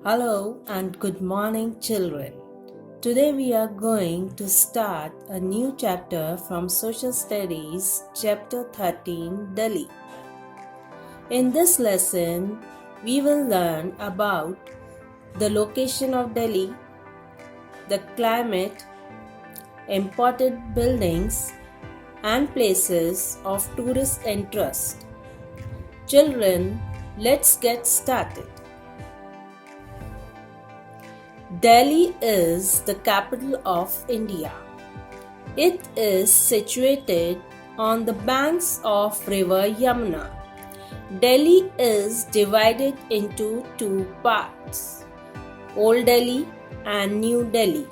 Hello and good morning, children. Today we are going to start a new chapter from Social Studies, Chapter 13, Delhi. In this lesson, we will learn about the location of Delhi, the climate, important buildings, and places of tourist interest. Children, let's get started. Delhi is the capital of India. It is situated on the banks of river Yamuna. Delhi is divided into two parts, Old Delhi and New Delhi.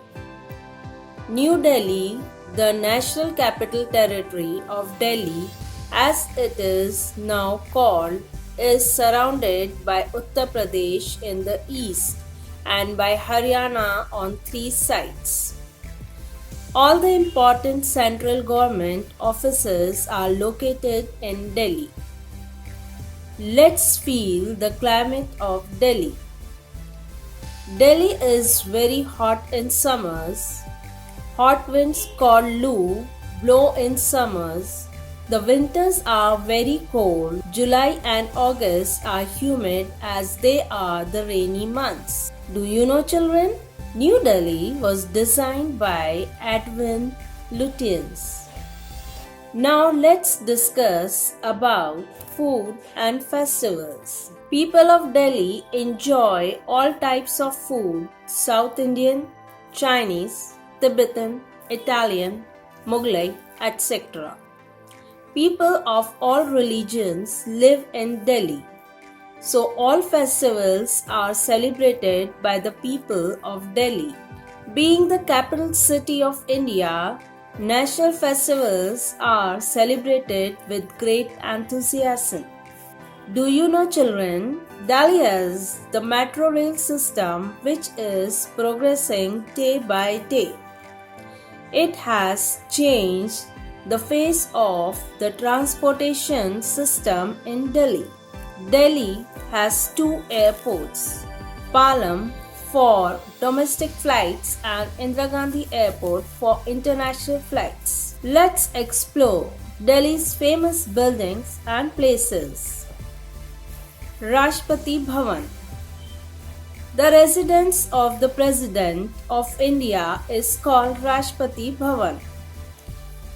New Delhi, the National Capital Territory of Delhi as it is now called, is surrounded by Uttar Pradesh in the east and by Haryana on three sides. All the important central government offices are located in Delhi. Let's feel the climate of Delhi. Delhi is very hot in summers. Hot winds called Loo blow in summers. The winters are very cold. July and August are humid as they are the rainy months. Do you know, children? New Delhi was designed by Edwin Lutyens. Now let's discuss about food and festivals. People of Delhi enjoy all types of food: South Indian, Chinese, Tibetan, Italian, Mughlai, etc. People of all religions live in Delhi. So all festivals are celebrated by the people of Delhi. Being the capital city of India, national festivals are celebrated with great enthusiasm. Do you know, children, Delhi has the metro rail system which is progressing day by day. It has changed the face of the transportation system in Delhi. Delhi has two airports, Palam for domestic flights and Indira Gandhi Airport for international flights. Let's explore Delhi's famous buildings and places. Rashtrapati Bhavan. The residence of the President of India is called Rashtrapati Bhavan.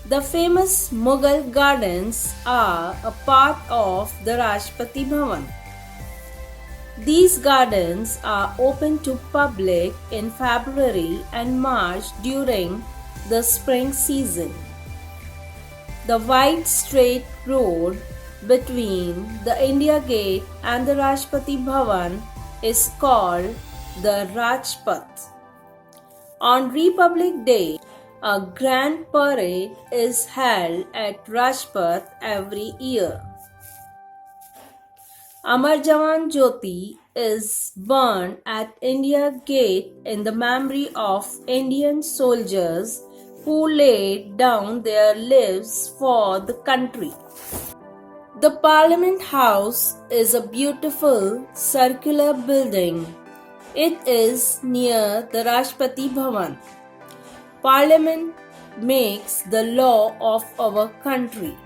The famous Mughal gardens are a part of the Rashtrapati Bhavan. These gardens are open to public in February and March during the spring season. The wide straight road between the India Gate and the Rashtrapati Bhavan is called the Rajpath. On Republic Day, a grand parade is held at Rajpath every year. Amar Jawan Jyoti is burned at India Gate in the memory of Indian soldiers who laid down their lives for the country. The Parliament House is a beautiful circular building. It is near the Rashtrapati Bhavan. Parliament makes the law of our country.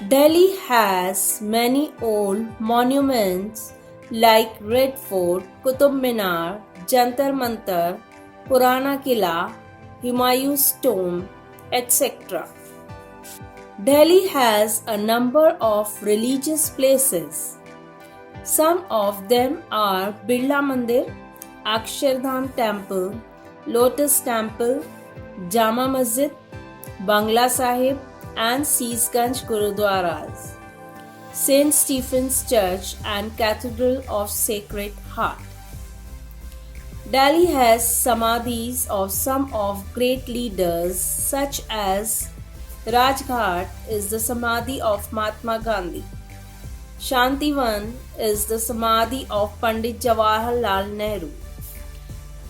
Delhi has many old monuments like Red Fort, Qutub Minar, Jantar Mantar, Purana Killa, Humayun's tomb, etc. Delhi has a number of religious places. Some of them are Birla Mandir, Akshardham Temple, Lotus Temple, Jama Masjid, Bangla Sahib and Seesganj Gurudwaras, St. Stephen's Church and Cathedral of Sacred Heart. Delhi has samadhis of some of great leaders such as Rajghat is the samadhi of Mahatma Gandhi. Shantivan is the samadhi of Pandit Jawaharlal Nehru.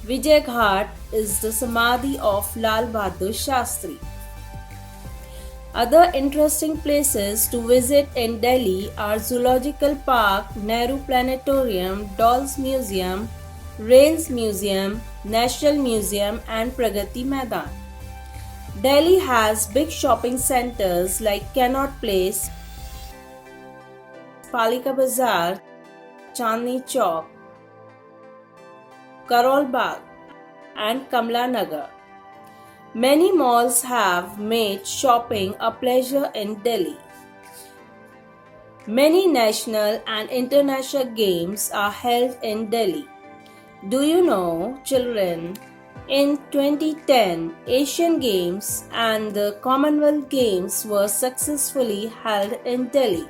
Vijay Ghat is the samadhi of Lal Bahadur Shastri. Other interesting places to visit in Delhi are Zoological Park, Nehru Planetarium, Dolls Museum, Rails Museum, National Museum and Pragati Maidan. Delhi has big shopping centers like Connaught Place, Palika Bazaar, Chandni Chowk, Karol Bagh and Kamla Nagar. Many malls have made shopping a pleasure in Delhi. Many national and international games are held in Delhi. Do you know, children, in 2010, Asian Games and the Commonwealth Games were successfully held in Delhi.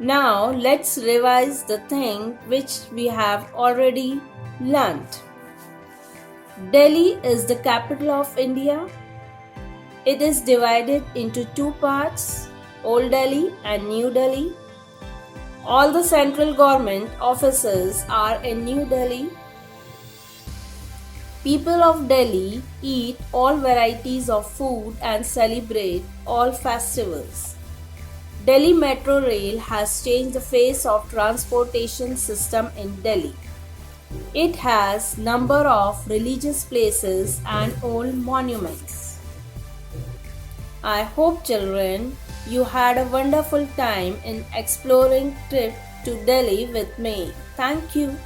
Now let's revise the thing which we have already learnt. Delhi is the capital of India. It is divided into two parts, Old Delhi and New Delhi. All the central government offices are in New Delhi. People of Delhi eat all varieties of food and celebrate all festivals. Delhi Metro Rail has changed the face of transportation system in Delhi. It has number of religious places and old monuments. I hope, children, you had a wonderful time in exploring trip to Delhi with me. Thank you.